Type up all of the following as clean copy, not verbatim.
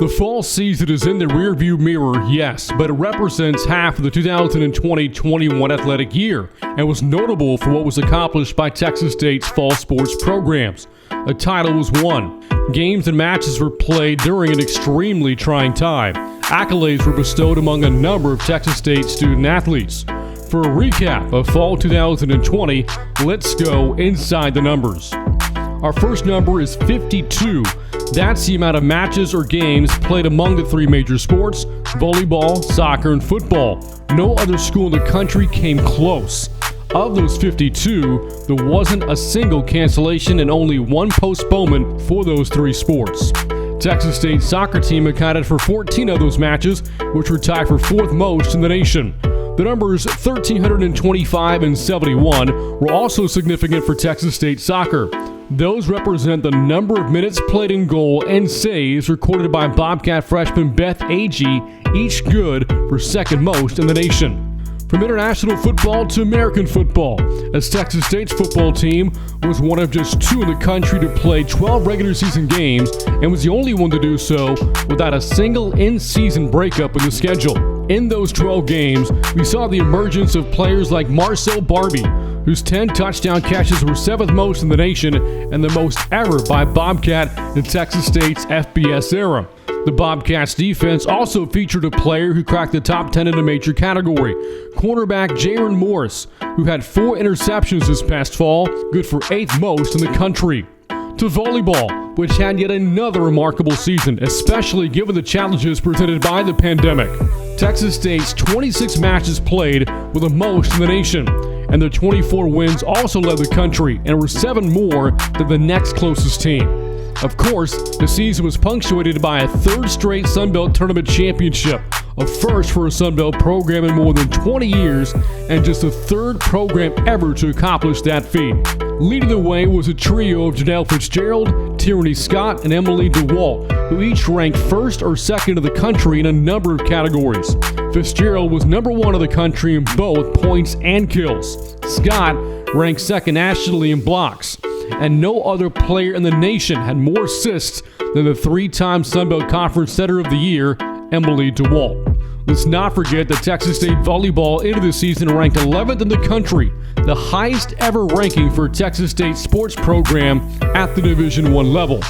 The fall season is in the rearview mirror, yes, but it represents half of the 2020-21 athletic year and was notable for what was accomplished by Texas State's fall sports programs. A title was won. Games and matches were played during an extremely trying time. Accolades were bestowed among a number of Texas State student athletes. For a recap of fall 2020, let's go inside the numbers. Our first number is 52. That's the amount of matches or games played among the three major sports: volleyball, soccer, and football. No other school in the country came close. Of those 52, there wasn't a single cancellation and only one postponement for those three sports. Texas State's soccer team accounted for 14 of those matches, which were tied for fourth most in the nation. The numbers 1,325 and 71 were also significant for Texas State soccer. Those represent the number of minutes played in goal and saves recorded by Bobcat freshman Beth Agee, each good for second most in the nation. From international football to American football, as Texas State's football team was one of just two in the country to play 12 regular season games and was the only one to do so without a single in-season breakup in the schedule. In those 12 games, we saw the emergence of players like Marcel Barbie, whose 10 touchdown catches were seventh most in the nation and the most ever by Bobcat in Texas State's FBS era. The Bobcats defense also featured a player who cracked the top 10 in a major category, cornerback Jaron Morris, who had 4 interceptions this past fall, good for 8th most in the country. To volleyball, which had yet another remarkable season, especially given the challenges presented by the pandemic. Texas State's 26 matches played were the most in the nation, and their 24 wins also led the country and were 7 more than the next closest team. Of course, the season was punctuated by a third straight Sun Belt Tournament championship, a first for a Sun Belt program in more than 20 years, and just the third program ever to accomplish that feat. Leading the way was a trio of Janelle Fitzgerald, Tierney Scott, and Emily DeWalt, who each ranked first or second in the country in a number of categories. Fitzgerald was number 1 in the country in both points and kills. Scott ranked second nationally in blocks. And no other player in the nation had more assists than the 3-time Sun Belt Conference Center of the Year, Emily DeWalt. Let's not forget that Texas State volleyball into the season ranked 11th in the country, the highest ever ranking for a Texas State sports program at the Division I level.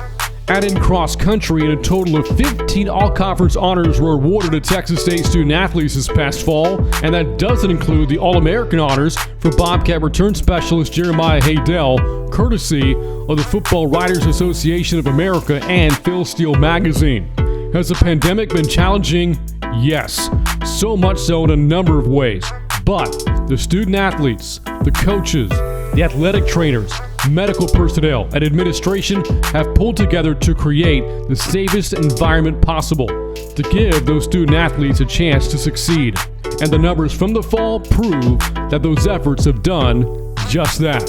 Add in cross country, and a total of 15 all-conference honors were awarded to Texas State student athletes this past fall, and that doesn't include the All-American honors for Bobcat return specialist Jeremiah Haydell, courtesy of the Football Writers Association of America and Phil Steele magazine. Has the pandemic been challenging? Yes, so much so in a number of ways. But the student athletes, the coaches, the athletic trainers, medical personnel, and administration have pulled together to create the safest environment possible to give those student athletes a chance to succeed. And the numbers from the fall prove that those efforts have done just that.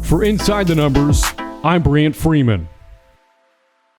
For Inside the Numbers, I'm Brant Freeman.